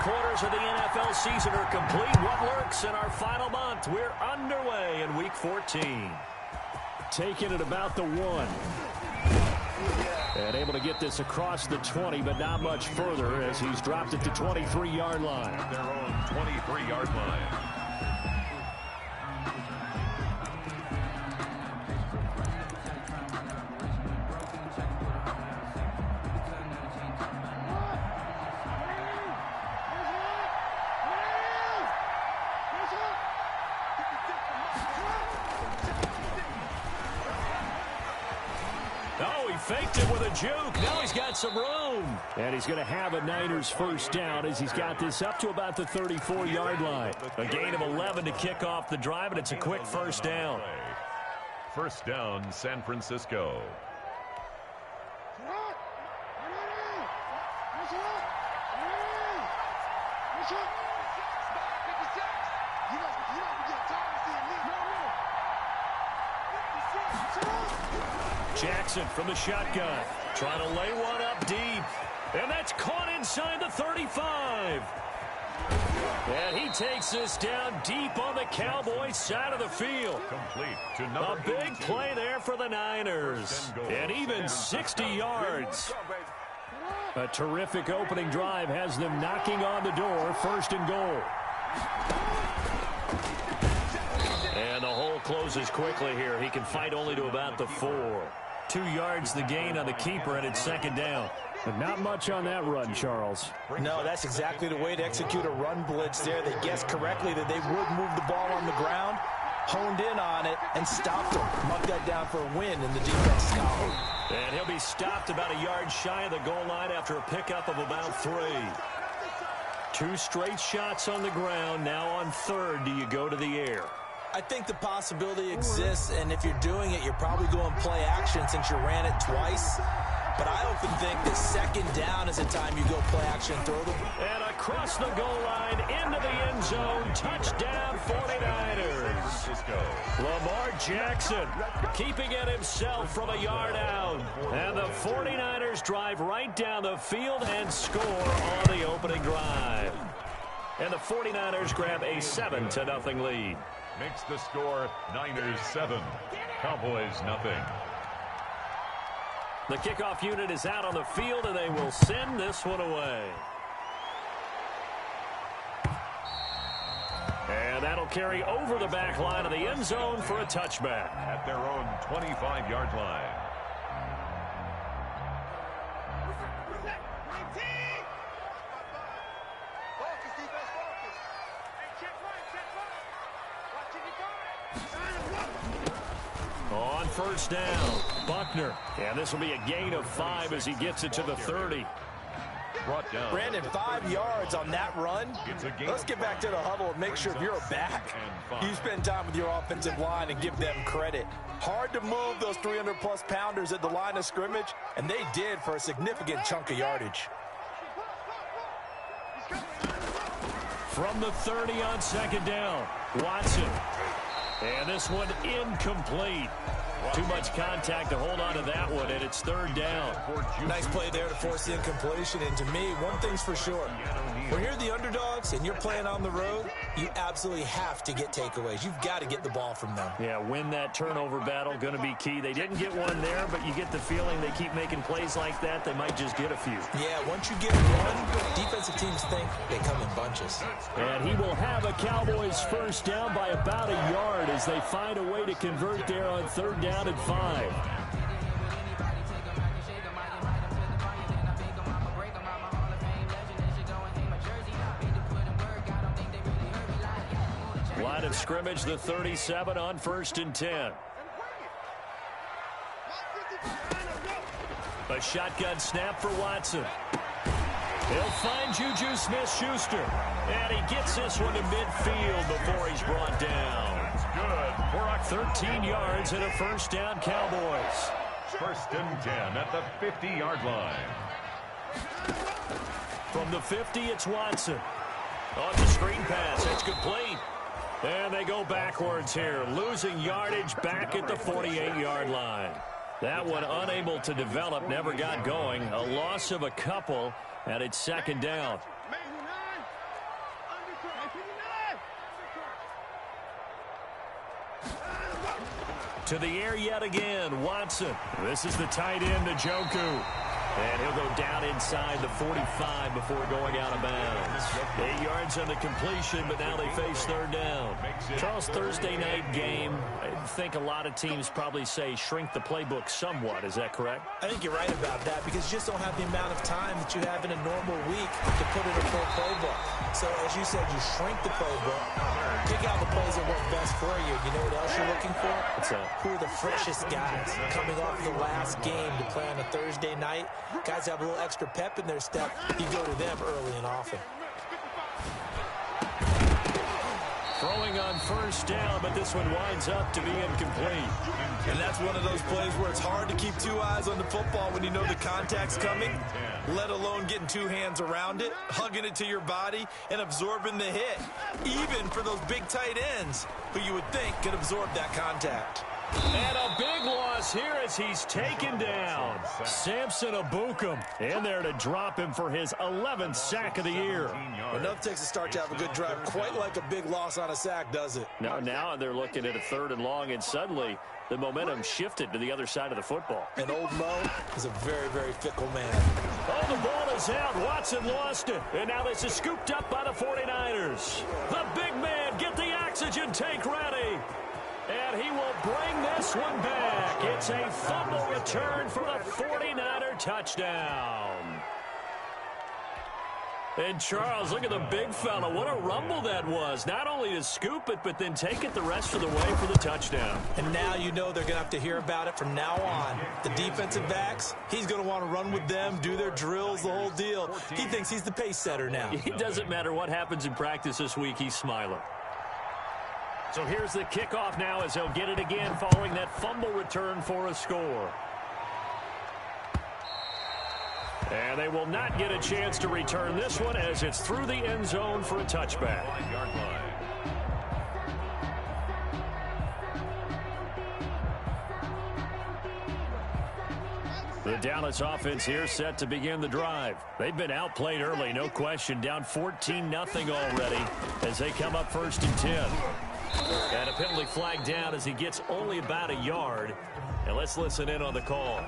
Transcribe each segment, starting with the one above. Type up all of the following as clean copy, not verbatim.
quarters of the NFL season are complete. What lurks in our final month? We're underway in Week 14. Taking it about the 1. And able to get this across the 20, but not much further as he's dropped it to 23-yard line. At their own 23-yard line. Faked it with a juke. Now he's got some room. And he's going to have a Niners first down as he's got this up to about the 34-yard line. A gain of 11 to kick off the drive, and it's a quick first down. First down, San Francisco. Jackson from the shotgun, trying to lay one up deep. And that's caught inside the 35. And he takes this down deep on the Cowboys side of the field. Complete to number A big play there for the Niners. And even 60 yards. A terrific opening drive has them knocking on the door. First and goal. And the hole closes quickly here. He can fight only to about the 4. 2 yards the gain on the keeper, and it's second down. But not much on that run, Charles. No, that's exactly the way to execute a run blitz there. They guessed correctly that they would move the ball on the ground, honed in on it, and stopped them. Mark that down for a win in the defense column. And he'll be stopped about a yard shy of the goal line after a pickup of about 3. 2 straight shots on the ground. Now on third, do you go to the air? I think the possibility exists, and if you're doing it, you're probably going play action since you ran it twice. But I often think that second down is the time you go play action and throw them. And across the goal line, into the end zone, touchdown 49ers. Lamar Jackson keeping it himself from a yard out. And the 49ers drive right down the field and score on the opening drive. And the 49ers grab a 7-0 lead. Makes the score Niners 7, Cowboys nothing. The kickoff unit is out on the field, and they will send this one away. And that'll carry over the back line of the end zone for a touchback. At their own 25-yard line. On first down, Buckner. And this will be a gain of 5 as he gets it to the 30. Brought down. Brandon, 5 yards on that run. Let's get back to the huddle and make sure if you're back, you spend time with your offensive line and give them credit. Hard to move those 300-plus pounders at the line of scrimmage, and they did for a significant chunk of yardage. From the 30 on second down, Watson. And this one incomplete. Too much contact to hold on to that one, and it's third down. Nice play there to force the incompletion. And to me, one thing's for sure. When you're the underdogs and you're playing on the road, you absolutely have to get takeaways. You've got to get the ball from them. Yeah, win that turnover battle, going to be key. They didn't get one there, but you get the feeling they keep making plays like that, they might just get a few. Yeah, once you get one, defensive teams think they come in bunches. And he will have a Cowboys first down by about a yard as they find a way to convert there on third down and 5. Line of scrimmage, the 37 on first and 10. A shotgun snap for Watson. He'll find Juju Smith-Schuster. And he gets this one to midfield before he's brought down. Good for a 13 yards and a first down, Cowboys. First and 10 at the 50-yard line. From the 50, it's Watson. Off the screen pass, it's complete. And they go backwards here, losing yardage back at the 48-yard line. That one unable to develop, never got going. A loss of a couple, and it's second down. To the air yet again, Watson. This is the tight end, Njoku. And he'll go down inside the 45 before going out of bounds. 8 yards on the completion, but now they face third down. Charles, Thursday night game, I think a lot of teams probably say shrink the playbook somewhat. Is that correct? I think you're right about that because you just don't have the amount of time that you have in a normal week to put in a full playbook. So, as you said, you shrink the playbook, pick out the plays that work best for you. You know what else you're looking for? Who are the freshest guys coming off the last game to play on a Thursday night? Guys have a little extra pep in their step. You go to them early and often. Throwing on first down, but this one winds up to be incomplete. And that's one of those plays where it's hard to keep two eyes on the football when you know the contact's coming, let alone getting two hands around it, hugging it to your body, and absorbing the hit, even for those big tight ends who you would think could absorb that contact. And a big loss here as he's taken down. Samson Ebukam in there to drop him for his 11th sack of the year. Enough takes a start to have a good drive. Quite like a big loss on a sack, does it? Now they're looking at a 3rd and long, and suddenly the momentum shifted to the other side of the football. And old Mo is a very, very fickle man. Oh, the ball is out. Watson lost it. And now this is scooped up by the 49ers. The big man, get the oxygen tank ready. And he will bring this one back. It's a fumble return for the 49er touchdown. And Charles, look at the big fella. What a rumble that was. Not only to scoop it, but then take it the rest of the way for the touchdown. And now you know they're going to have to hear about it from now on. The defensive backs, he's going to want to run with them, do their drills, the whole deal. He thinks he's the pace setter now. It doesn't matter what happens in practice this week. He's smiling. So here's the kickoff now as they'll get it again following that fumble return for a score. And they will not get a chance to return this one as it's through the end zone for a touchback. The Dallas offense here set to begin the drive. They've been outplayed early, no question. Down 14-0 already as they come up 1st and 10. And a penalty flag down as he gets only about a yard. And let's listen in on the call.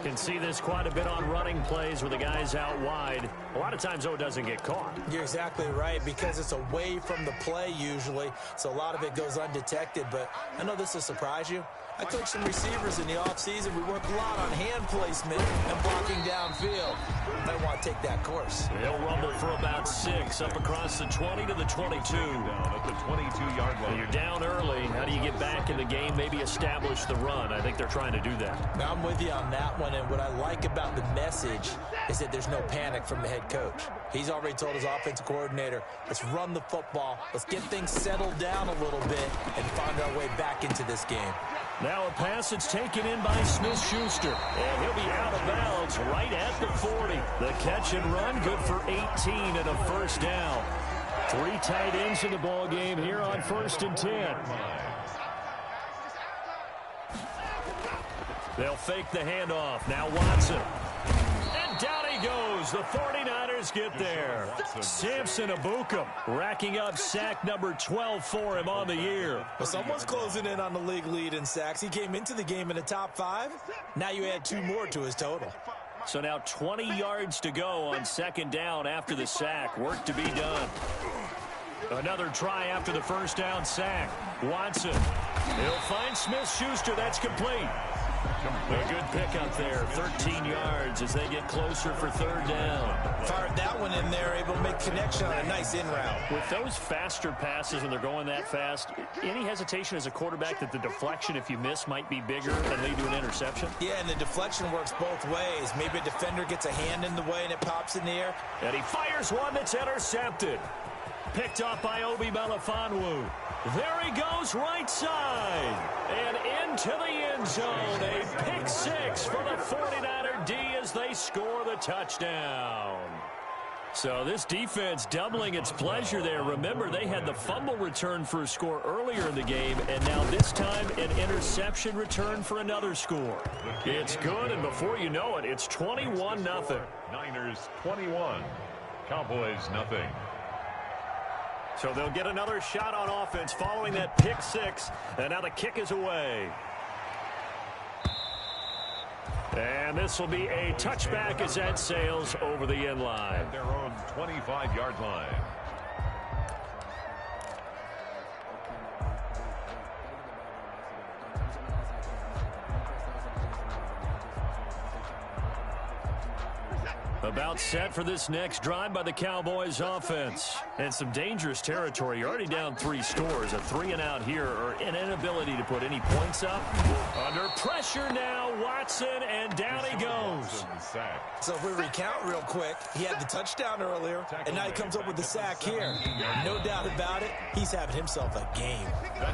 Can see this quite a bit on running plays where the guy's out wide. A lot of times, though, it doesn't get caught. You're exactly right because it's away from the play usually, so a lot of it goes undetected. But I know this will surprise you. I coached some receivers in the offseason. We work a lot on hand placement and blocking downfield. Might want to take that course. They'll rumble for about 6 up across the 20 to the 22. Down at the 22-yard line. You're down early. How do you get back in the game, maybe establish the run? I think they're trying to do that. Now, I'm with you on that one, and what I like about the message is that there's no panic from the head coach. He's already told his offensive coordinator, let's run the football, let's get things settled down a little bit and find our way back into this game. Now a pass that's taken in by Smith-Schuster. And he'll be out of bounds right at the 40. The catch and run good for 18 and a first down. 3 tight ends in the ball game here on 1st and 10. They'll fake the handoff. Now Watson. And down he goes. The 49ers get there. Samson Ebukam racking up sack number 12 for him on the year. Well, someone's closing in on the league lead in sacks. He came into the game in the top 5. Now you add 2 more to his total. So now 20 yards to go on 2nd down after the sack. Work to be done. Another try after the first down sack. Watson. He'll find Smith-Schuster. That's complete. A good pickup there, 13 yards as they get closer for 3rd down. Fired that one in there, able to make connection on a nice in route. With those faster passes when they're going that fast, any hesitation as a quarterback that the deflection, if you miss, might be bigger and lead to an interception? Yeah, and the deflection works both ways. Maybe a defender gets a hand in the way and it pops in the air. And he fires one that's intercepted. Picked off by Obi Melifonwu. There he goes right side. And into the end zone. A pick 6 for the 49er D as they score the touchdown. So this defense doubling its pleasure there. Remember, they had the fumble return for a score earlier in the game, and now this time an interception return for another score. It's good, and before you know it, it's 21-0. Niners 21. Cowboys nothing. So they'll get another shot on offense following that pick 6, and now the kick is away. And this will be a touchback as that sails over the end line. At their own 25-yard line. About set for this next drive by the Cowboys offense. And some dangerous territory. You're already down 3 scores. A 3-and-out here, or an inability to put any points up. Under pressure now, Watson, and down he goes. So if we recount real quick, he had the touchdown earlier, and now he comes up with the sack here. No doubt about it, he's having himself a game.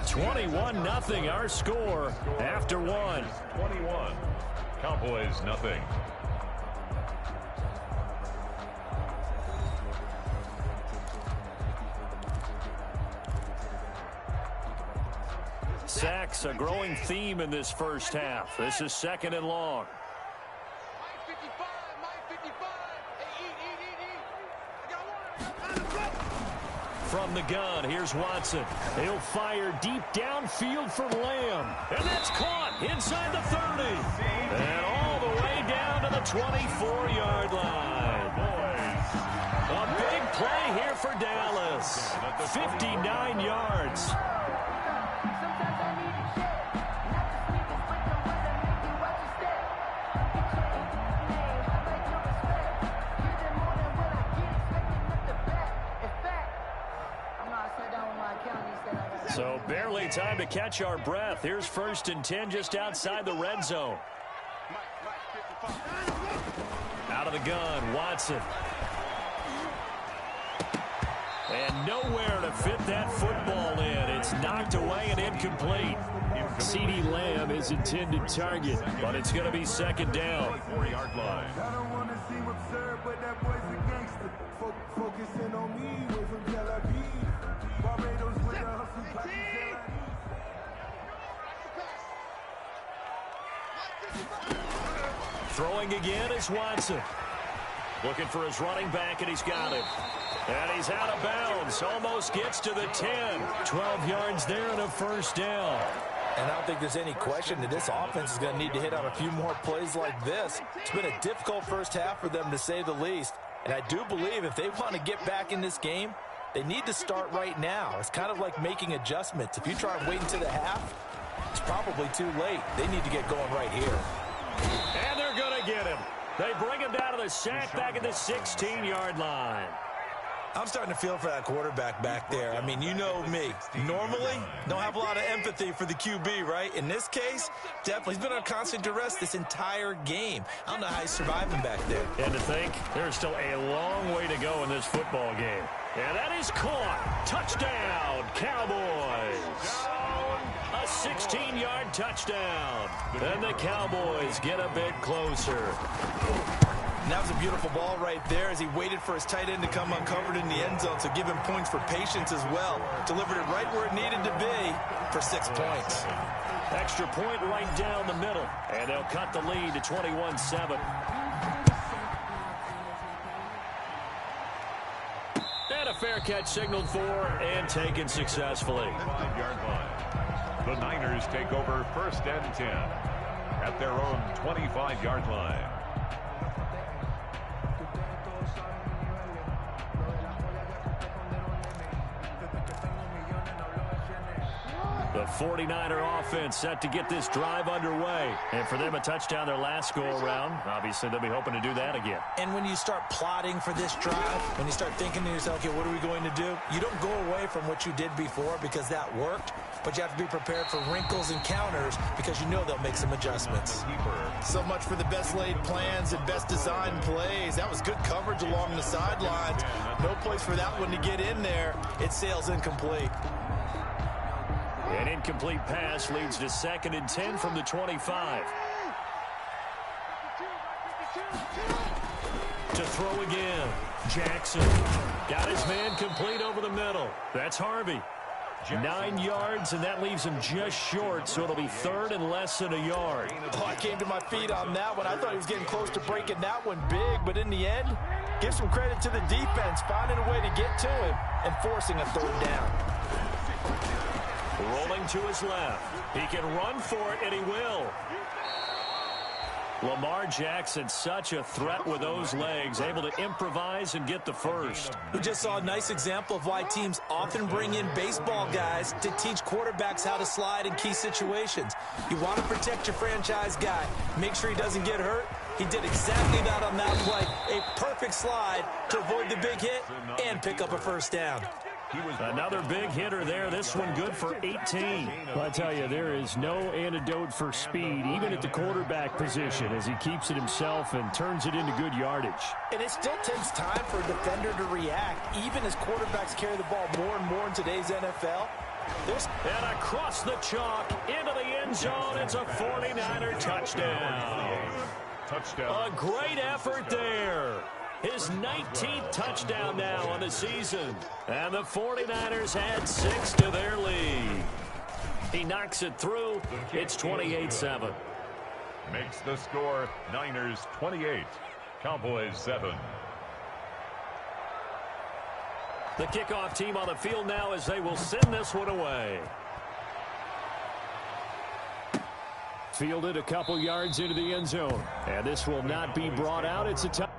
21-0 our score after 1. 21. Cowboys nothing. Sacks, a growing theme in this first half. This is 2nd and long. From the gun, here's Watson. He'll fire deep downfield for Lamb. And that's caught inside the 30. And all the way down to the 24-yard line. A big play here for Dallas. 59 yards. So barely time to catch our breath. Here's 1st and 10 just outside the red zone. Out of the gun, Watson. And nowhere to fit that football in. It's knocked away and incomplete. CeeDee Lamb is intended target, but it's going to be 2nd down. 4-yard line. I don't want to seem absurd, but that boy's a gangster. Focusing on me, away from Tel Aviv. Barbados with a hustle, Throwing again is Watson. Looking for his running back, and he's got it. And he's out of bounds. Almost gets to the 10. 12 yards there and a 1st down. And I don't think there's any question that this offense is going to need to hit on a few more plays like this. It's been a difficult first half for them, to say the least. And I do believe if they want to get back in this game, they need to start right now. It's kind of like making adjustments. If you try and wait until the half, it's probably too late. They need to get going right here. And they're going to get him. They bring him down to the sack back at the 16-yard line. I'm starting to feel for that quarterback back there. I mean, you know me. Normally, don't have a lot of empathy for the QB, right? In this case, definitely. He's been on constant duress this entire game. I don't know how he's surviving back there. And to think, there's still a long way to go in this football game. And that is caught. Touchdown, Cowboys. A 16-yard touchdown. And the Cowboys get a bit closer. And that was a beautiful ball right there as he waited for his tight end to come uncovered in the end zone. So give him points for patience as well. Delivered it right where it needed to be for 6 points. Extra point right down the middle. And they'll cut the lead to 21-7. And a fair catch signaled for and taken successfully. 5-yard line. The Niners take over 1st and 10 at their own 25-yard line. The 49er offense set to get this drive underway. And for them, a touchdown their last go-around. Obviously, they'll be hoping to do that again. And when you start plotting for this drive, when you start thinking to yourself, okay, what are we going to do? You don't go away from what you did before because that worked, but you have to be prepared for wrinkles and counters because you know they'll make some adjustments. So much for the best laid plans and best designed plays. That was good coverage along the sidelines. No place for that one to get in there. It sails incomplete. An incomplete pass leads to 2nd and 10 from the 25. To throw again. Jackson got his man complete over the middle. That's Harvey. 9 yards, and that leaves him just short, so it'll be 3rd and less than a yard. Oh, I came to my feet on that one. I thought he was getting close to breaking that one big, but in the end, give some credit to the defense, finding a way to get to him and forcing a 3rd down. Rolling to his left. He can run for it, and he will. Lamar Jackson, such a threat with those legs, able to improvise and get the first. We just saw a nice example of why teams often bring in baseball guys to teach quarterbacks how to slide in key situations. You want to protect your franchise guy. Make sure he doesn't get hurt. He did exactly that on that play. A perfect slide to avoid the big hit and pick up a first down. Another big hitter there. This one good for 18. Well, I tell you, there is no antidote for speed, even at the quarterback position, as he keeps it himself and turns it into good yardage. And it still takes time for a defender to react, even as quarterbacks carry the ball more and more in today's NFL. And across the chalk, into the end zone, it's a 49er touchdown. A great effort there. His 19th touchdown now on the season. And the 49ers add 6 to their lead. He knocks it through. It's 28-7. Makes the score Niners 28, Cowboys 7. The kickoff team on the field now as they will send this one away. Fielded a couple yards into the end zone. And this will not be brought out. It's a touchdown.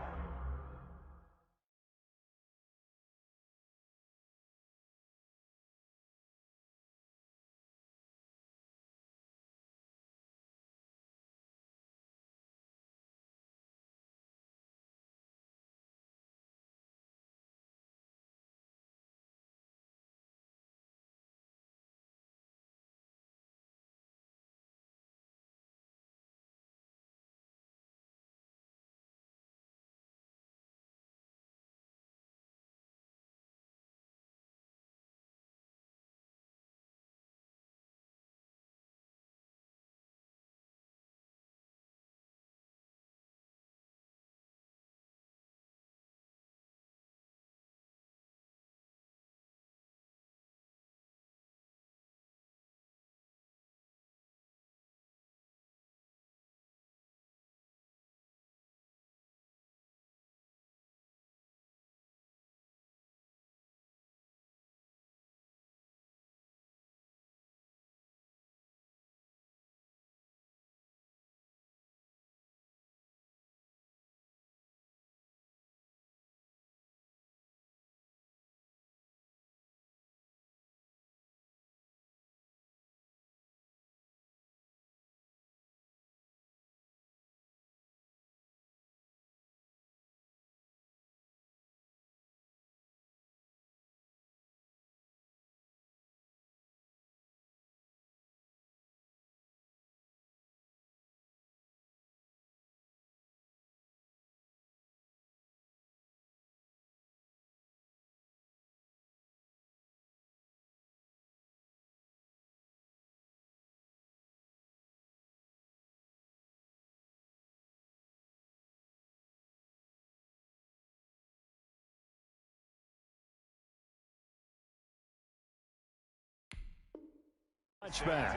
Touchback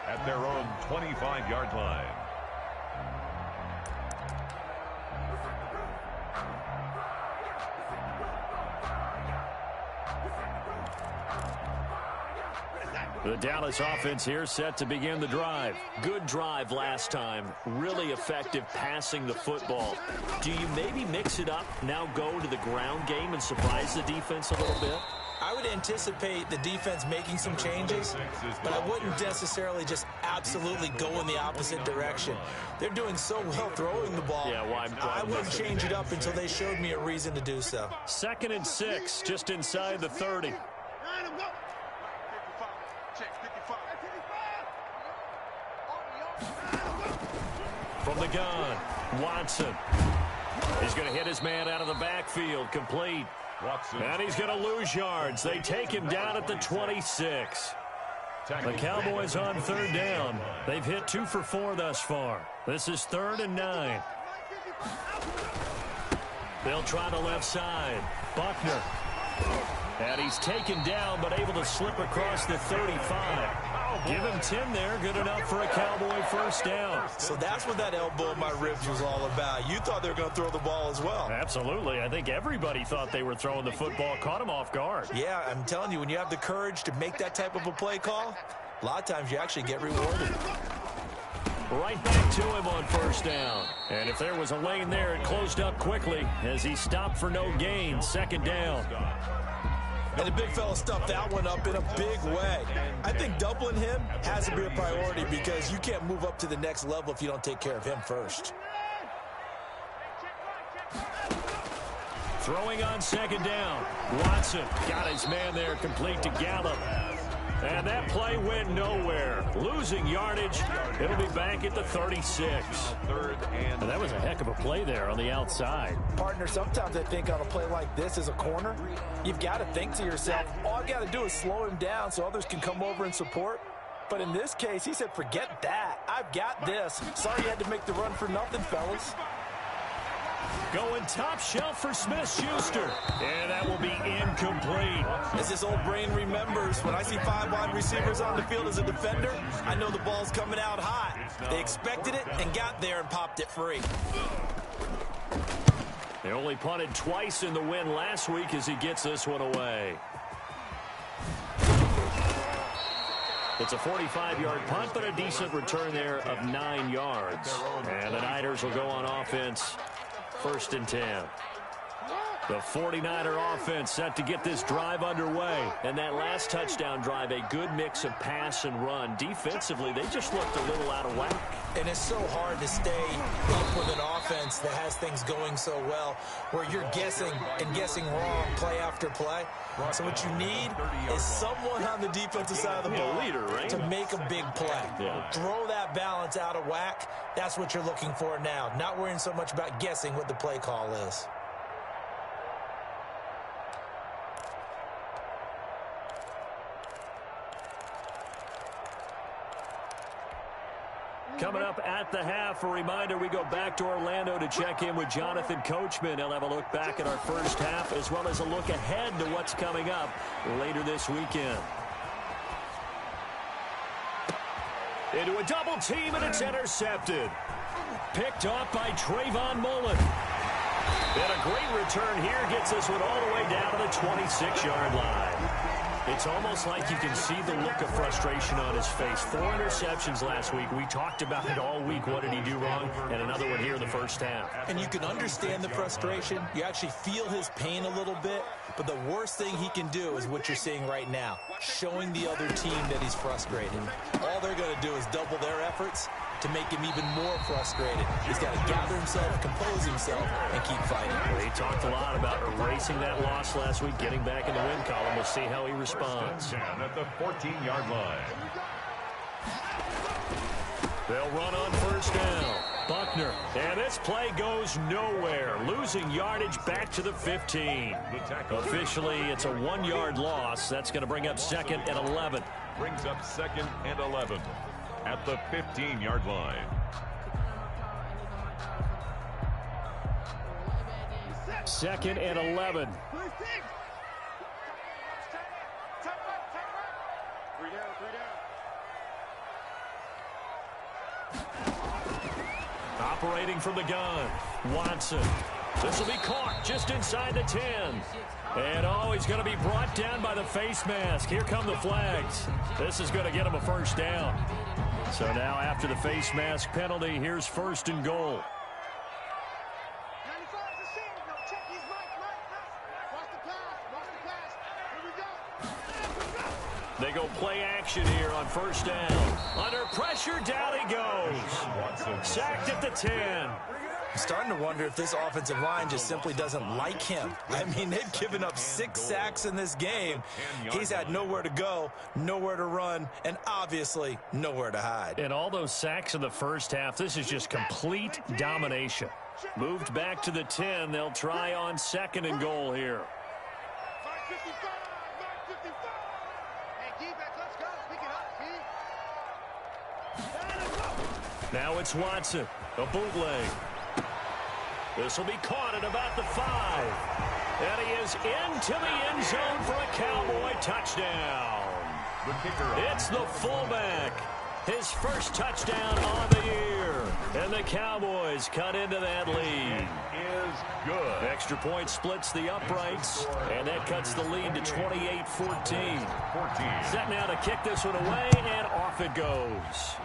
at their own 25-yard line. The Dallas offense here set to begin the drive. Good drive last time. Really effective passing the football. Do you maybe mix it up, now go to the ground game and surprise the defense a little bit? I would anticipate the defense making some changes, but I wouldn't necessarily just absolutely go in the opposite direction. They're doing so well throwing the ball. Yeah, I wouldn't change it up until they showed me a reason to do so. 2nd and 6, just inside the 30. From the gun, Watson. He's going to hit his man out of the backfield, complete. And he's going to lose yards. They take him down at the 26. The Cowboys on 3rd down. They've hit 2 for 4 thus far. This is 3rd and 9. They'll try the left side. Buckner. And he's taken down, but able to slip across the 35. Give him 10 there. Good enough for a Cowboy first down. So that's what that elbow in my ribs was all about. You thought they were going to throw the ball as well. Absolutely. I think everybody thought they were throwing the football. Caught him off guard. Yeah, I'm telling you, when you have the courage to make that type of a play call, a lot of times you actually get rewarded. Right back to him on first down. And if there was a lane there, it closed up quickly as he stopped for no gain. Second down. And the big fella stuffed that one up in a big way. I think doubling him has to be a priority because you can't move up to the next level if you don't take care of him first. Throwing on second down. Watson got his man there complete to Gallup. And that play went nowhere. Losing yardage. It'll be back at the 36. And that was a heck of a play there on the outside. Partner, sometimes I think on a play like this as a corner, you've got to think to yourself, all I've got to do is slow him down so others can come over and support. But in this case, he said, forget that. I've got this. Sorry you had to make the run for nothing, fellas. Going top shelf for Smith-Schuster. And that will be incomplete. As this old brain remembers, when I see 5 wide receivers on the field as a defender, I know the ball's coming out hot. They expected it and got there and popped it free. They only punted twice in the win last week as he gets this one away. It's a 45-yard punt, but a decent return there of 9 yards. And the Niners will go on offense. 1st and 10. The 49er offense set to get this drive underway. And that last touchdown drive, a good mix of pass and run. Defensively, they just looked a little out of whack. And it's so hard to stay up with an offense that has things going so well, where you're guessing and guessing wrong play after play. So what you need is someone on the defensive side of the ball leader, right? to make a big play. Yeah. Throw that balance out of whack. That's what you're looking for now. Not worrying so much about guessing what the play call is. Coming up at the half, a reminder, we go back to Orlando to check in with Jonathan Coachman. He'll have a look back at our first half as well as a look ahead to what's coming up later this weekend. Into a double team, and it's intercepted. Picked off by Trayvon Mullen. And a great return here gets this one all the way down to the 26-yard line. It's almost like you can see the look of frustration on his face. 4 interceptions last week. We talked about it all week. What did he do wrong? And another one here in the first half. And you can understand the frustration. You actually feel his pain a little bit. But the worst thing he can do is what you're seeing right now, showing the other team that he's frustrated. All they're going to do is double their efforts to make him even more frustrated. He's got to gather himself, compose himself, and keep fighting. Well, he talked a lot about erasing that loss last week, getting back in the win column. We'll see how he responds. At the 14-yard line. They'll run on first down. Buckner, and this play goes nowhere. Losing yardage back to the 15. Officially, it's a 1-yard loss. That's going to bring up 2nd and 11. Brings up 2nd and 11 at the 15-yard line. Second and 11. Operating from the gun, Watson. This will be caught just inside the 10. And, oh, he's going to be brought down by the face mask. Here come the flags. This is going to get him a first down. So now after the face mask penalty, here's 1st and goal. They go play action here on first down. Under pressure, down he goes. Sacked at the 10. I'm starting to wonder if this offensive line just simply doesn't like him. I mean, they've given up 6 sacks in this game. He's had nowhere to go, nowhere to run, and obviously nowhere to hide. And all those sacks in the first half, this is just complete domination. Moved back to the 10. They'll try on 2nd and goal here. Now it's Watson, a bootleg. This will be caught at about the 5. And he is into the end zone for a Cowboy touchdown. It's the fullback. His first touchdown on the year. And the Cowboys cut into that lead. Is good. Extra point splits the uprights, and that cuts the lead to 28-14. Set now to kick this one away, and off it goes.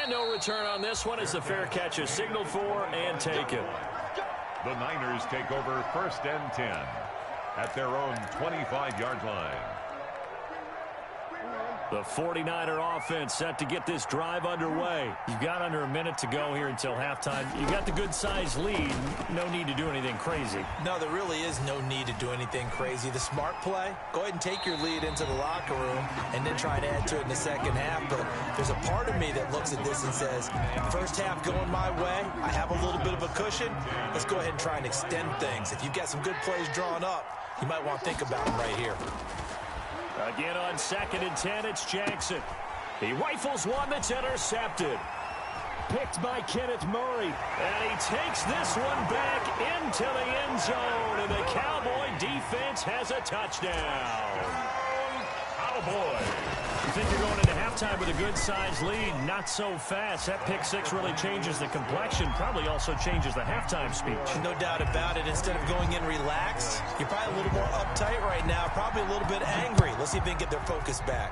And no return on this one as the fair catch is signaled for and taken. The Niners take over 1st and 10 at their own 25-yard line. The 49er offense set to get this drive underway. You've got under a minute to go here until halftime. You got the good-sized lead. No need to do anything crazy. No, there really is no need to do anything crazy. The smart play, go ahead and take your lead into the locker room and then try to add to it in the second half. But there's a part of me that looks at this and says, first half going my way, I have a little bit of a cushion. Let's go ahead and try and extend things. If you've got some good plays drawn up, you might want to think about them right here. Again on 2nd and 10, it's Jackson. He rifles one that's intercepted. Picked by Kenneth Murray. And he takes this one back into the end zone. And the Cowboy defense has a touchdown. Cowboy. You think you're going into halftime with a good-sized lead? Not so fast. That pick six really changes the complexion. Probably also changes the halftime speech. No doubt about it. Instead of going in relaxed, you're probably a little more uptight right now. Probably a little bit angry. Let's see if they can get their focus back.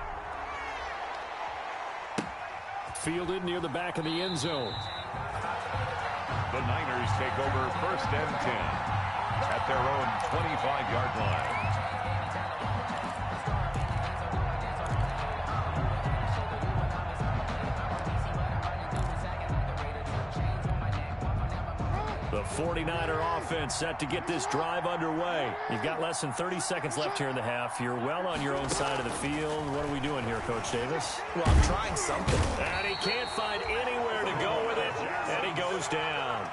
Fielded near the back of the end zone. The Niners take over 1st and 10 at their own 25-yard line. The 49er offense set to get this drive underway. You've got less than 30 seconds left here in the half. You're well on your own side of the field. What are we doing here, Coach Davis? Well, I'm trying something. And he can't find anywhere to go with it, and he goes down.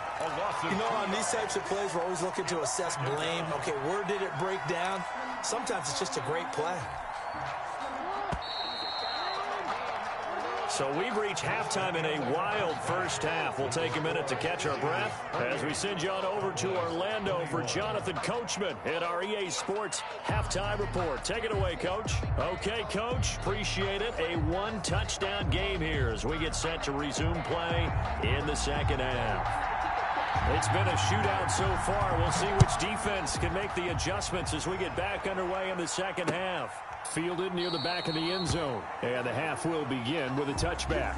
You know, on these types of plays, we're always looking to assess blame. Okay, where did it break down? Sometimes it's just a great play. So we've reached halftime in a wild first half. We'll take a minute to catch our breath as we send you on over to Orlando for Jonathan Coachman at our EA Sports Halftime Report. Take it away, Coach. Okay, Coach, appreciate it. A one-touchdown game here as we get set to resume play in the second half. It's been a shootout so far. We'll see which defense can make the adjustments as we get back underway in the second half. Fielded near the back of the end zone. And the half will begin with a touchback.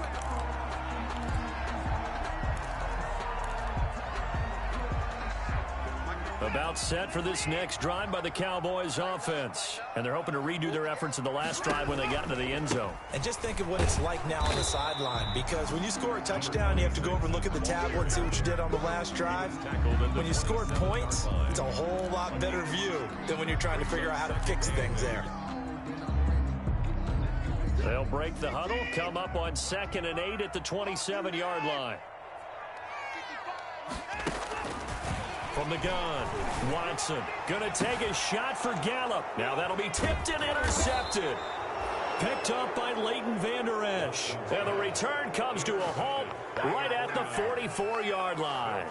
About set for this next drive by the Cowboys offense. And they're hoping to redo their efforts in the last drive when they got into the end zone. And just think of what it's like now on the sideline, because when you score a touchdown, you have to go over and look at the tablet and see what you did on the last drive. When you scored points, it's a whole lot better view than when you're trying to figure out how to fix things there. They'll break the huddle, come up on 2nd and 8 at the 27-yard line. From the gun, Watson going to take a shot for Gallup. Now that'll be tipped and intercepted. Picked up by Leighton Vander Esch. And the return comes to a halt right at the 44-yard line.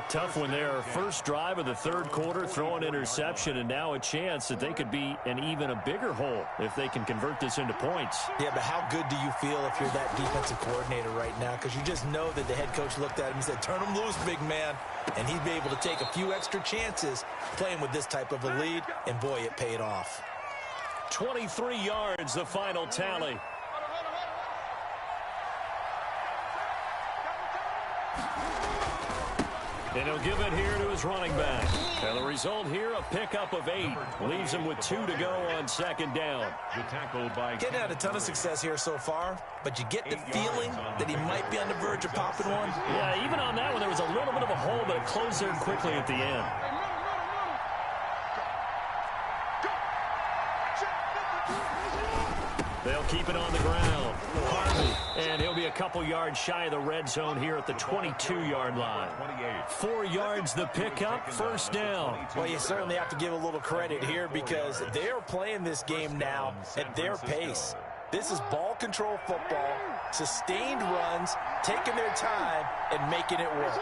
Tough one there. First drive of the third quarter, throw an interception, and now a chance that they could be in even a bigger hole if they can convert this into points. Yeah, but how good do you feel if you're that defensive coordinator right now? Because you just know that the head coach looked at him and said, turn him loose, big man. And he'd be able to take a few extra chances playing with this type of a lead, and boy, it paid off. 23 yards, the final tally. And he'll give it here to his running back. And the result here, a pickup of 8. Leaves him with 2 to go on 2nd down. Getting had a ton of success here so far, but you get the feeling that he might be on the verge of popping one. Yeah, even on that one, there was a little bit of a hole, but it closed there quickly at the end. They'll keep it on the ground. Harvey, and he'll be a couple yards shy of the red zone here at the 22-yard line. 4 yards the pickup, first down. Well, you certainly have to give a little credit here because they're playing this game now at their pace. This is ball control football, sustained runs, taking their time, and making it work.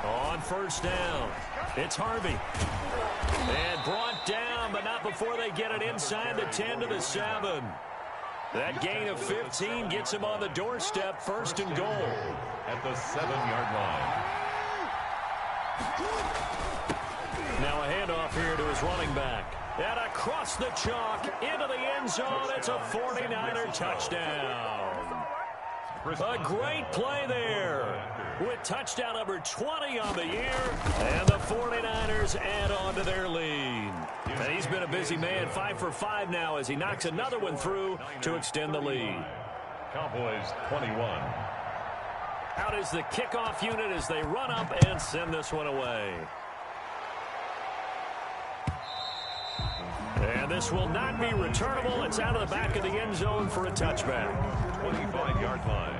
On first down, it's Harvey. And brought down, but not before they get it inside the 10 to the 7. That gain of 15 gets him on the doorstep, 1st and goal. At the 7-yard line. Now a handoff here to his running back. And across the chalk, into the end zone, it's a 49er touchdown. A great play there with touchdown number 20 on the year, and the 49ers add on to their lead. And he's been a busy man, 5 for 5 now as he knocks another one through to extend the lead. Cowboys 21. Out is the kickoff unit as they run up and send this one away. And this will not be returnable. It's out of the back of the end zone for a touchback. 25-yard line.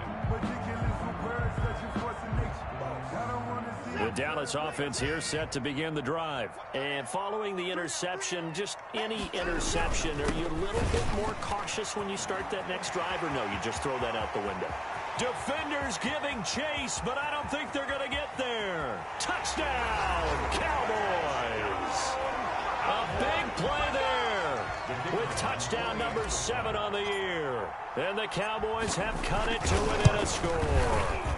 The Dallas offense here set to begin the drive. And following the interception, just any interception, are you a little bit more cautious when you start that next drive, or no, you just throw that out the window? Defenders giving chase, but I don't think they're going to get there. Touchdown, Cowboys! A big play there with touchdown number 7 on the year. And the Cowboys have cut it to within a score.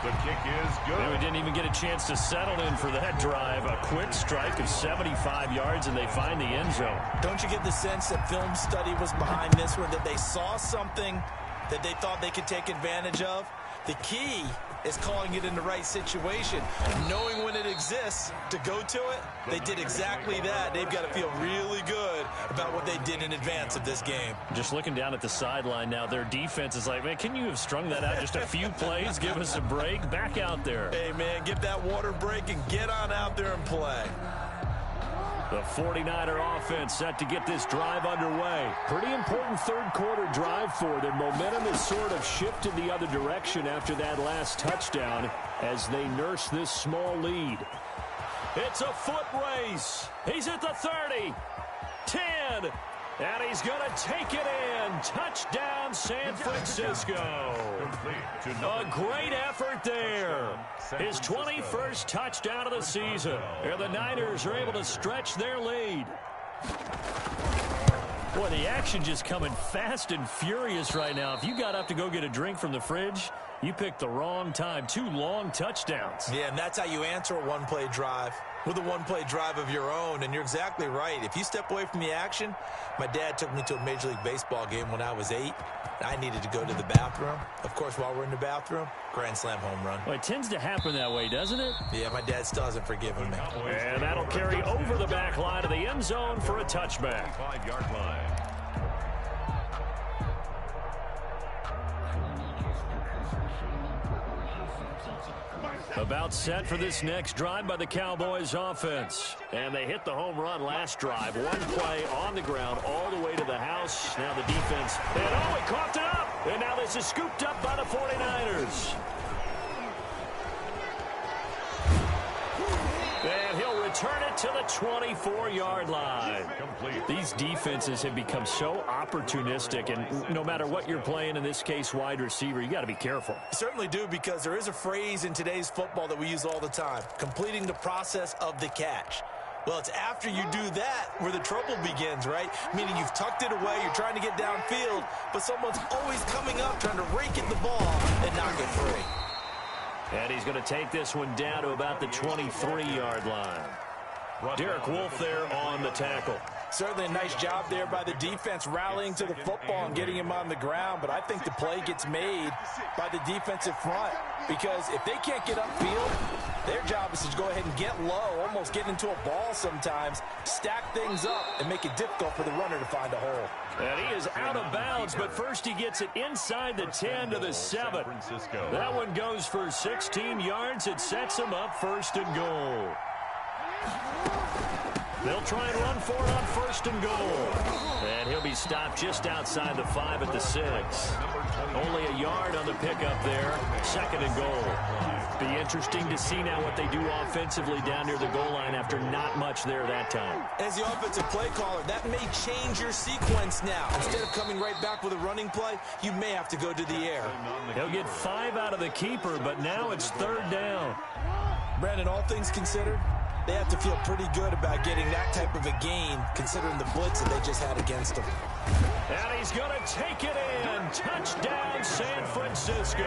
The kick is good. And we didn't even get a chance to settle in for that drive. A quick strike of 75 yards, and they find the end zone. Don't you get the sense that film study was behind this one, that they saw something that they thought they could take advantage of? The key is calling it in the right situation, knowing when it exists to go to it. They did exactly that. They've got to feel really good about what they did in advance of this game. Just looking down at the sideline now, their defense is like, man, can you have strung that out just a few plays? Give us a break. Back out there. Hey, man, get that water break and get on out there and play. The 49er offense set to get this drive underway. Pretty important third-quarter drive for them. Momentum has sort of shifted the other direction after that last touchdown as they nurse this small lead. It's a foot race. He's at the 30, 10, and he's going to take it in. Touchdown, San Francisco. A great effort there. His 21st touchdown of the season. And the Niners are able to stretch their lead. Boy, the action just coming fast and furious right now. If you got up to go get a drink from the fridge, you picked the wrong time. 2 long touchdowns. Yeah, and that's how you answer a one-play drive, with a one-play drive of your own. And you're exactly right. If you step away from the action, my dad took me to a Major League Baseball game when I was 8. I needed to go to the bathroom. Of course, while we're in the bathroom, grand slam home run. Well, it tends to happen that way, doesn't it? Yeah, my dad still hasn't forgiven me. And that'll carry over the back line of the end zone for a touchback. 5-yard line. About set for this next drive by the Cowboys offense. And they hit the home run last drive. One play on the ground all the way to the house. Now the defense. And oh, he coughed it up. And now this is scooped up by the 49ers. And he'll return it to the 24-yard line. Complete. These defenses have become so opportunistic, and no matter what you're playing, in this case, wide receiver, you got to be careful. You certainly do, because there is a phrase in today's football that we use all the time, completing the process of the catch. Well, it's after you do that where the trouble begins, right? Meaning you've tucked it away, you're trying to get downfield, but someone's always coming up trying to rake at the ball and knock it free. And he's going to take this one down to about the 23-yard line. Derek Wolfe there on the tackle. Certainly a nice job there by the defense rallying to the football and getting him on the ground, but I think the play gets made by the defensive front, because if they can't get upfield, their job is to go ahead and get low, almost get into a ball sometimes, stack things up, and make it difficult for the runner to find a hole. And he is out of bounds, but first he gets it inside the 10 to the 7. That one goes for 16 yards. It sets him up 1st and goal. They'll try and run for it on 1st and goal. And he'll be stopped just outside the 5 at the 6. Only a yard on the pickup there. 2nd and goal. Be interesting to see now what they do offensively down near the goal line after not much there that time. As the offensive play caller, that may change your sequence now. Instead of coming right back with a running play, you may have to go to the air. He'll get 5 out of the keeper, but now it's 3rd down. Brandon, all things considered, they have to feel pretty good about getting that type of a gain, considering the blitz that they just had against them. And he's going to take it in. Touchdown, San Francisco.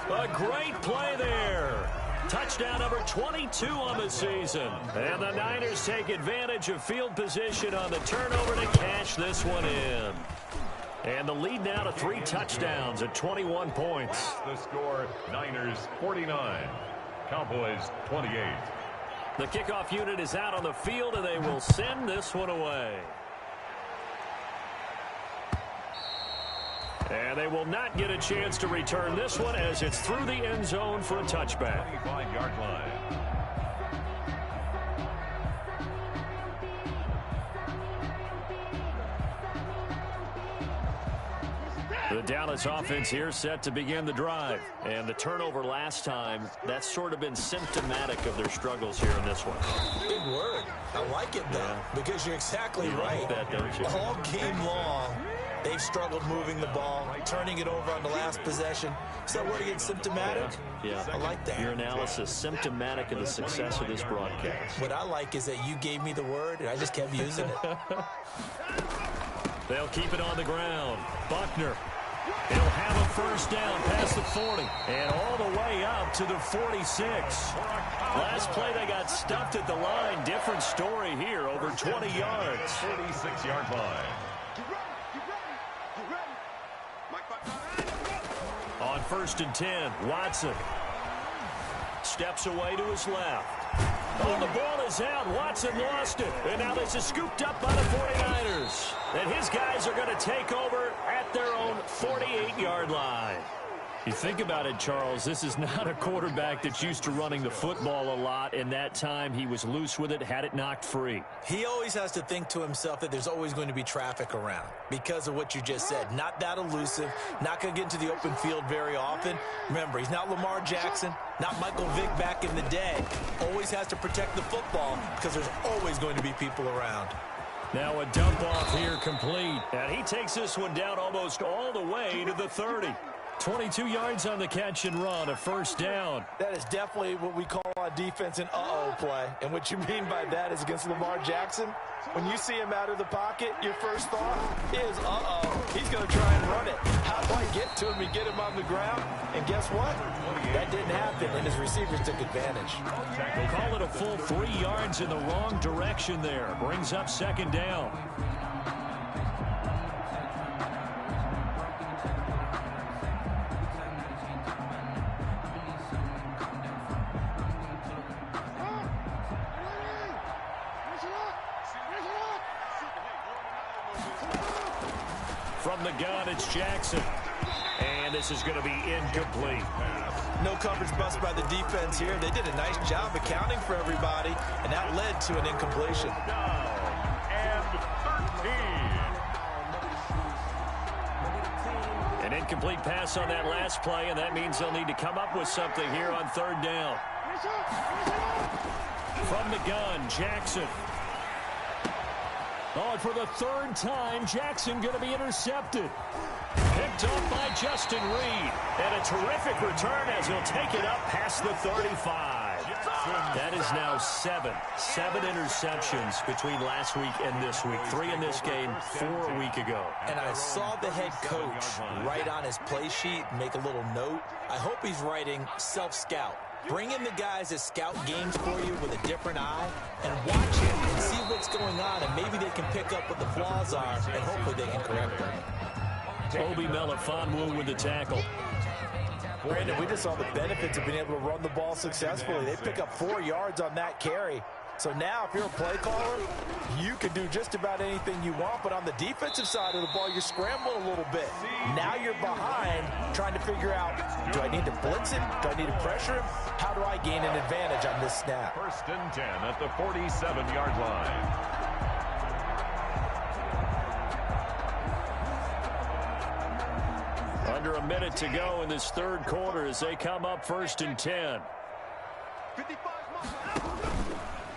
A great play there. Touchdown number 22 on the season. And the Niners take advantage of field position on the turnover to cash this one in. And the lead now to 3 touchdowns at 21 points. The score, Niners 49, Cowboys 28. The kickoff unit is out on the field, and they will send this one away. And they will not get a chance to return this one as it's through the end zone for a touchback. 25-yard line. The Dallas offense here set to begin the drive. And the turnover last time, that's sort of been symptomatic of their struggles here in this one. Big word. I like it, though, because you're exactly right. Like that, don't you? All game long, they've struggled moving the ball, turning it over on the last possession. Is that word again, symptomatic? Yeah. I like that. Your analysis, symptomatic of the success of this broadcast. What I like is that you gave me the word, and I just kept using it. They'll keep it on the ground. Buckner. He'll have a first down past the 40 and all the way up to the 46. Last play, they got stuffed at the line. Different story here, over 20 yards. 46-yard line. On 1st and 10, Watson steps away to his left. Oh, the ball is out. Watson lost it. And now this is scooped up by the 49ers. And his guys are going to take over at their own 48-yard line. You think about it, Charles, this is not a quarterback that's used to running the football a lot, and that time he was loose with it, had it knocked free. He always has to think to himself that there's always going to be traffic around because of what you just said. Not that elusive, not going to get into the open field very often. Remember, he's not Lamar Jackson, not Michael Vick back in the day. Always has to protect the football because there's always going to be people around. Now a dump off here complete, and he takes this one down almost all the way to the 30. 22 yards on the catch and run, a first down. That is definitely what we call on defense an uh-oh play. And what you mean by that is against Lamar Jackson, when you see him out of the pocket, your first thought is, uh-oh, he's going to try and run it. How do I get to him and get him on the ground? And guess what? That didn't happen, and his receivers took advantage. They'll call it a full 3 yards in the wrong direction there. Brings up second down. From the gun, it's Jackson. And this is going to be incomplete. No coverage bust by the defense here. They did a nice job accounting for everybody, and that led to an incompletion. And 13. An incomplete pass on that last play, and that means they'll need to come up with something here on third down. From the gun, Jackson. Oh, and for the third time, Jackson going to be intercepted. Picked up by Justin Reed. And a terrific return as he'll take it up past the 35. That is now 7 interceptions between last week and this week. 3 in this game, 4 a week ago. And I saw the head coach write on his play sheet, make a little note. I hope he's writing self-scout. Bring in the guys that scout games for you with a different eye and watch it and see what's going on, and maybe they can pick up what the flaws are, and hopefully they can correct them. Obi Melifonwu with the tackle. Brandon, we just saw the benefits of being able to run the ball successfully. They pick up 4 yards on that carry. So now if you're a play caller, you can do just about anything you want. But on the defensive side of the ball, you're scrambling a little bit. Now you're behind trying to figure out, do I need to blitz him? Do I need to pressure him? How do I gain an advantage on this snap? 1st and 10 at the 47-yard line. Under a minute to go in this third quarter as they come up 1st and 10.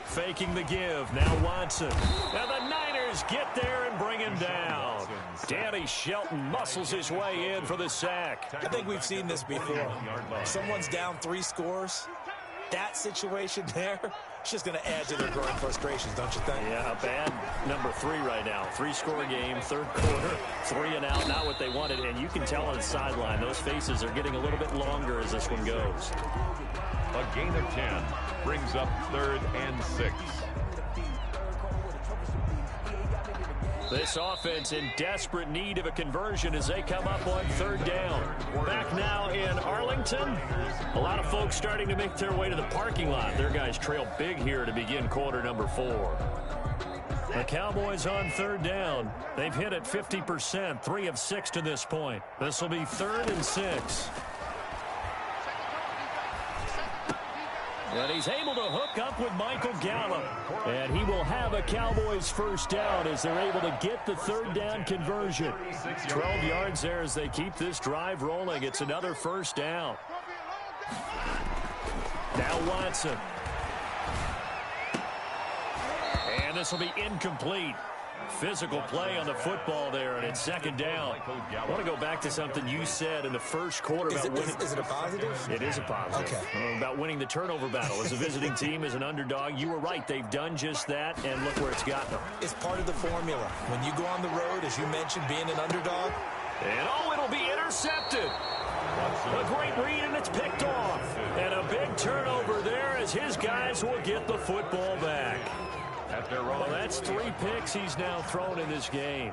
Faking the give. Now Watson. Now the Niners get there and bring him down. Danny Shelton muscles his way in for the sack. I think we've seen this before. Someone's down 3 scores. That situation there, it's just going to add to their growing frustrations, don't you think? Yeah, a bad number 3 right now. 3-score game, third quarter, 3 and out, not what they wanted. And you can tell on the sideline, those faces are getting a little bit longer as this one goes. A gain of 10 brings up 3rd and 6. This offense in desperate need of a conversion as they come up on third down. Back now in Arlington. A lot of folks starting to make their way to the parking lot. Their guys trail big here to begin quarter number 4. The Cowboys on third down. They've hit it 50%, 3 of 6 to this point. This will be 3rd and 6. And he's able to hook up with Michael Gallup. And he will have a Cowboys first down as they're able to get the third down conversion. 12 yards there as they keep this drive rolling. It's another first down. Now Watson. And this will be incomplete. Physical play on the football there, and it's second down. I want to go back to something you said in the first quarter about winning. Is it a positive? It is a positive. Okay. About winning the turnover battle as a visiting team, as an underdog. You were right. They've done just that, and look where it's gotten them. It's part of the formula. When you go on the road, as you mentioned, being an underdog. And it'll be intercepted. A great read, and it's picked off. And a big turnover there as his guys will get the football back. Well, that's 3 picks he's now thrown in this game.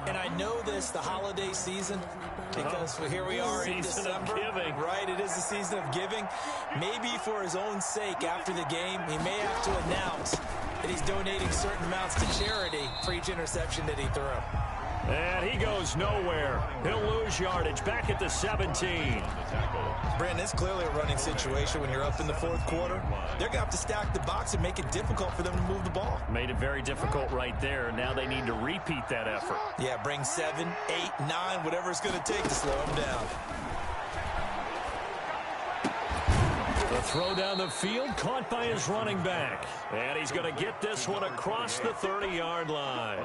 And I know this, the holiday season, because here we are in December. Giving. Right, it is the season of giving. Maybe for his own sake after the game, he may have to announce that he's donating certain amounts to charity for each interception that he threw. And he goes nowhere. He'll lose yardage back at the 17. Brandon, it's clearly a running situation when you're up in the 4th quarter. They're going to have to stack the box and make it difficult for them to move the ball. Made it very difficult right there. Now they need to repeat that effort. Yeah, bring 7, 8, 9, whatever it's going to take to slow them down. The throw down the field, caught by his running back. And he's going to get this one across the 30-yard line.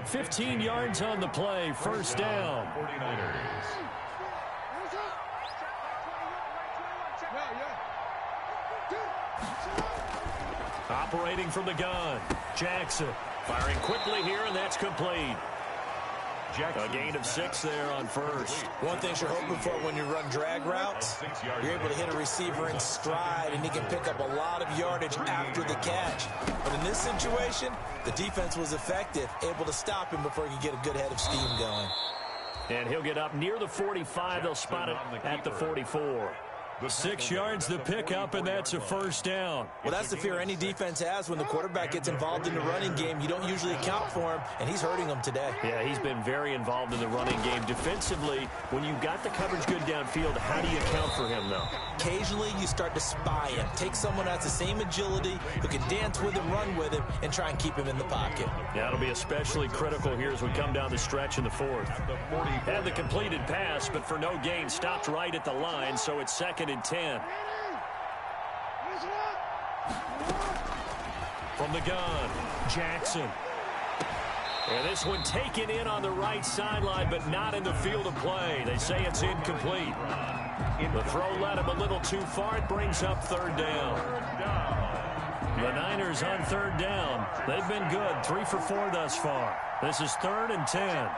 15 yards on the play, first down. 49ers. Operating from the gun, Jackson. Firing quickly here, and that's complete. A gain of 6 there on first. One thing you're hoping for when you run drag routes, you're able to hit a receiver in stride, and he can pick up a lot of yardage after the catch. But in this situation, the defense was effective, able to stop him before he could get a good head of steam going. And he'll get up near the 45. They'll spot it at the 44. 6 yards the pickup, and that's a first down. Well, that's the fear any defense has when the quarterback gets involved in the running game. You don't usually account for him, and he's hurting them today. Yeah, he's been very involved in the running game. Defensively, when you've got the coverage good downfield, how do you account for him, though? Occasionally, you start to spy him. Take someone who has the same agility, who can dance with him, run with him, and try and keep him in the pocket. Yeah, it'll be especially critical here as we come down the stretch in the 4th. Had the completed pass, but for no gain, stopped right at the line, so it's 2nd and 10. From the gun, Jackson. And this one taken in on the right sideline, but not in the field of play. They say it's incomplete. The throw led him a little too far. It brings up 3rd down. The Niners on 3rd down. They've been good, 3 for 4 thus far. This is 3rd and 10.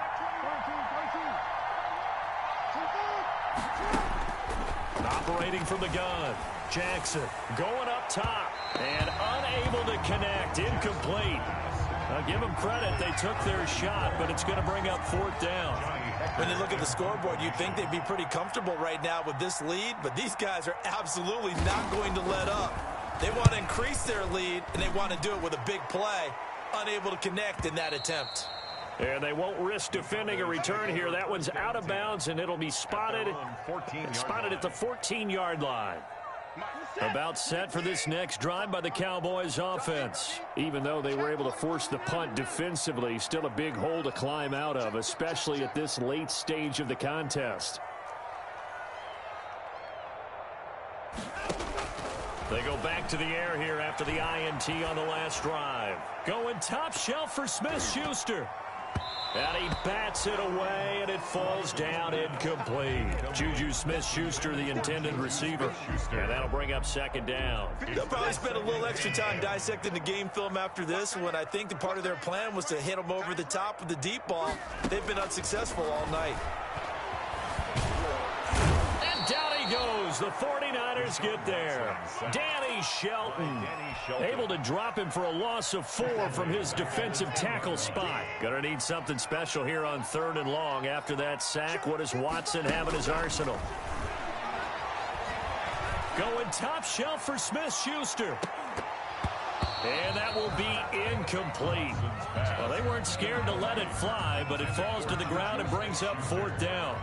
Operating from the gun, Jackson going up top and unable to connect, incomplete. I'll give them credit, they took their shot, but it's going to bring up 4th down. When you look at the scoreboard, you'd think they'd be pretty comfortable right now with this lead, but these guys are absolutely not going to let up. They want to increase their lead, and they want to do it with a big play, unable to connect in that attempt. And they won't risk defending a return here. That one's out of bounds, and it'll be spotted at the 14-yard line. About set for this next drive by the Cowboys offense. Even though they were able to force the punt defensively, still a big hole to climb out of, especially at this late stage of the contest. They go back to the air here after the INT on the last drive. Going top shelf for Smith-Schuster. And he bats it away, and it falls down incomplete. Juju Smith-Schuster, the intended receiver. And that'll bring up 2nd down. They'll probably spend a little extra time dissecting the game film after this when I think the part of their plan was to hit him over the top with the deep ball. They've been unsuccessful all night. And down he goes. goes. The 49ers get there. Danny Shelton able to drop him for a loss of 4 from his defensive tackle spot. Gonna need something special here on 3rd and long after that sack. What does Watson have in his arsenal? Going top shelf for Smith-Schuster. And that will be incomplete. Well, they weren't scared to let it fly, but it falls to the ground and brings up 4th down.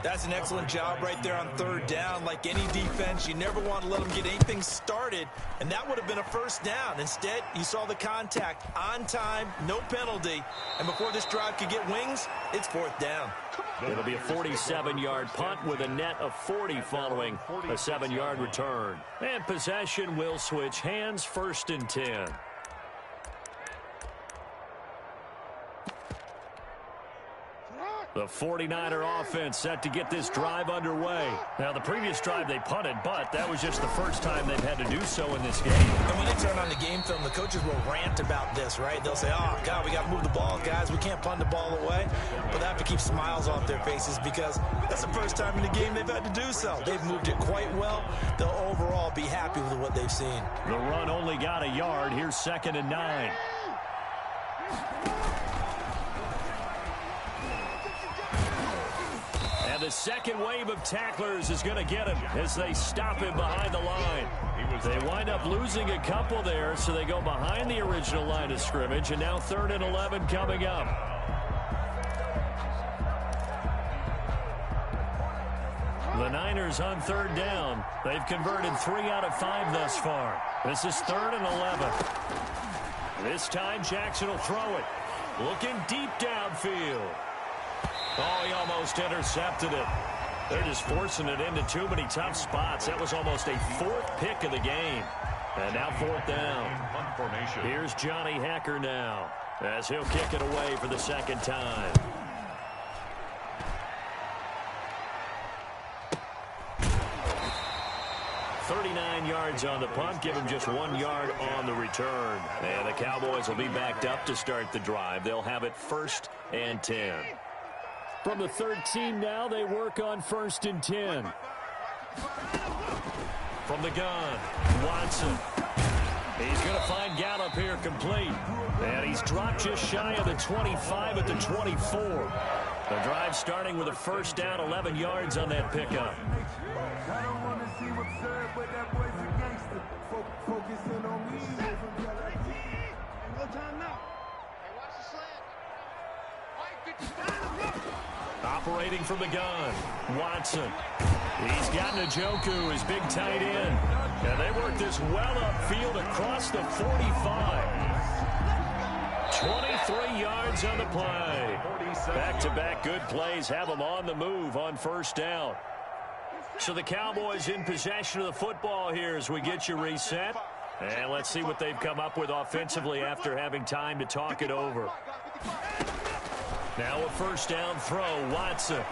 That's an excellent job right there on 3rd down. Like any defense, you never want to let them get anything started, and that would have been a 1st down. Instead, you saw the contact on time, no penalty, and before this drive could get wings, it's 4th down. It'll be a 47-yard punt with a net of 40 following a 7-yard return. And possession will switch hands, 1st and 10. The 49er offense set to get this drive underway. Now, the previous drive they punted, but that was just the first time they've had to do so in this game. And when they turn on the game film, the coaches will rant about this, right? They'll say, oh, God, we got to move the ball, guys. We can't punt the ball away. But they have to keep smiles off their faces because that's the first time in the game they've had to do so. They've moved it quite well. They'll overall be happy with what they've seen. The run only got a yard. Here's 2nd and 9. And the second wave of tacklers is going to get him as they stop him behind the line. They wind up losing a couple there, so they go behind the original line of scrimmage, and now 3rd and 11 coming up. The Niners on 3rd down. They've converted 3 out of 5 thus far. This is 3rd and 11. This time Jackson will throw it. Looking deep downfield. Oh, he almost intercepted it. They're just forcing it into too many tough spots. That was almost a 4th pick of the game. And now 4th down. Here's Johnny Hekker now as he'll kick it away for the 2nd time. $39 yards on the punt, give him just 1 yard on the return. And the Cowboys will be backed up to start the drive. They'll have it 1st and 10. From the 13 now, they work on 1st and 10. From the gun, Watson. He's going to find Gallup here complete. And he's dropped just shy of the 25 at the 24. The drive starting with a 1st down, 11 yards on that pickup. I don't want to see absurd, but that boy's a gangster. Focusing on me. No time now. Hey, watch the slant. Operating from the gun, Watson. He's got Njoku, his big tight end. And they work this well upfield across the 45. 23 yards on the play. Back-to-back good plays have them on the move on 1st down. So the Cowboys in possession of the football here as we get you reset. And let's see what they've come up with offensively after having time to talk it over. Now a 1st down throw, Watson.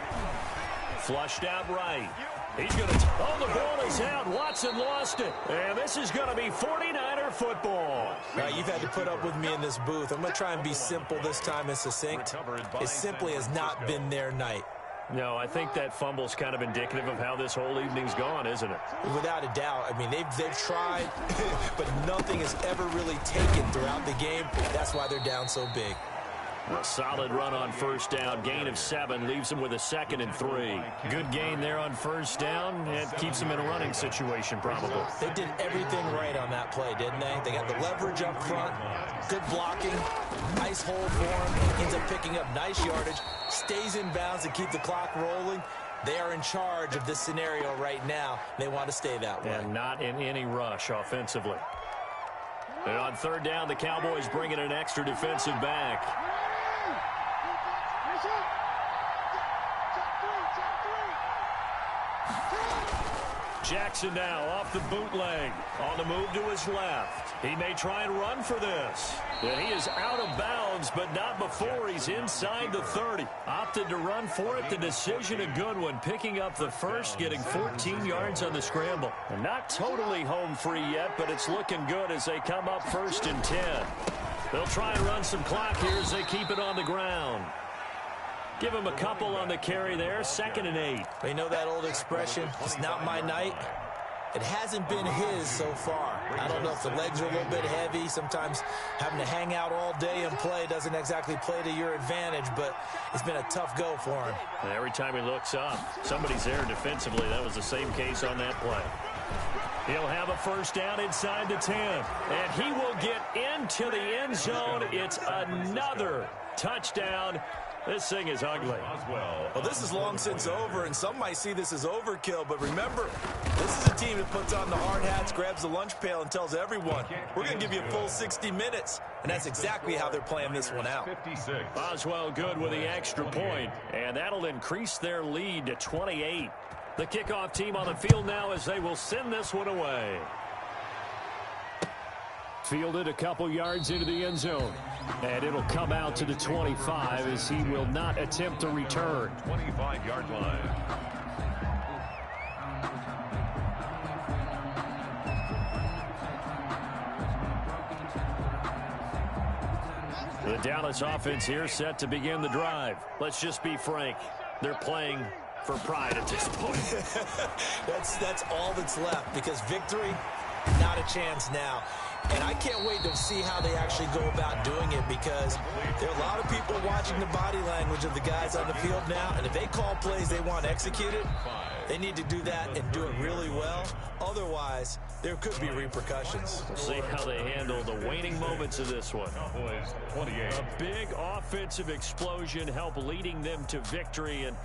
Flushed out right. He's going to, the ball is out. Watson lost it. And this is going to be 49er football. Now, you've had to put up with me in this booth. I'm going to try and be simple this time and succinct. It simply has not been their night. No, I think that fumble's kind of indicative of how this whole evening's gone, isn't it? Without a doubt. I mean, they've tried, but nothing has ever really taken throughout the game. That's why they're down so big. A solid run on 1st down. Gain of 7 leaves him with a 2nd and 3. Good gain there on 1st down. It keeps him in a running situation, probably. They did everything right on that play, didn't they? They got the leverage up front, good blocking, nice hold for him. Ends up picking up nice yardage, stays in bounds to keep the clock rolling. They are in charge of this scenario right now. They want to stay that way. And not in any rush offensively. And on 3rd down, the Cowboys bring in an extra defensive back. Jackson now off the bootleg. On the move to his left. He may try and run for this. And he is out of bounds, but not before he's inside the 30. Opted to run for it. The decision a good one. Picking up the 1st, getting 14 yards on the scramble. And not totally home free yet, but it's looking good as they come up 1st and 10. They'll try and run some clock here as they keep it on the ground. Give him a couple on the carry there, 2nd and 8. You know that old expression, it's not my night? It hasn't been his so far. I don't know if the legs are a little bit heavy. Sometimes having to hang out all day and play doesn't exactly play to your advantage, but it's been a tough go for him. And every time he looks up, somebody's there defensively. That was the same case on that play. He'll have a first down inside the 10. And he will get into the end zone. It's another touchdown. This thing is ugly. Well, this is long since over, and some might see this as overkill. But remember, this is a team that puts on the hard hats, grabs the lunch pail, and tells everyone, we're going to give you a full 60 minutes. And that's exactly how they're playing this one out. Boswell good with the extra point, and that'll increase their lead to 28. The kickoff team on the field now as they will send this one away. Fielded a couple yards into the end zone. And it'll come out to the 25 as he will not attempt to return. 25-yard line. The Dallas offense here set to begin the drive. Let's just be frank. They're playing for pride at this point. That's all that's left, because victory, not a chance now. And I can't wait to see how they actually go about doing it, because there are a lot of people watching the body language of the guys on the field now, and if they call plays they want executed, they need to do that and do it really well. Otherwise, there could be repercussions. We'll see how they handle the waning moments of this one. A big offensive explosion help leading them to victory, and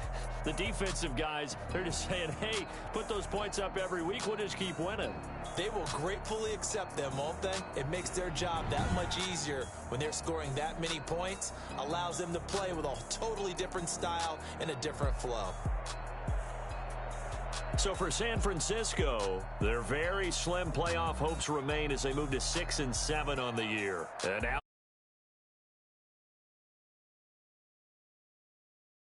the defensive guys, they're just saying, hey, put those points up every week, we'll just keep winning. They will gratefully accept them, won't they? It makes their job that much easier when they're scoring that many points, allows them to play with a totally different style and a different flow. So for San Francisco, their very slim playoff hopes remain as they move to 6-7 on the year. And now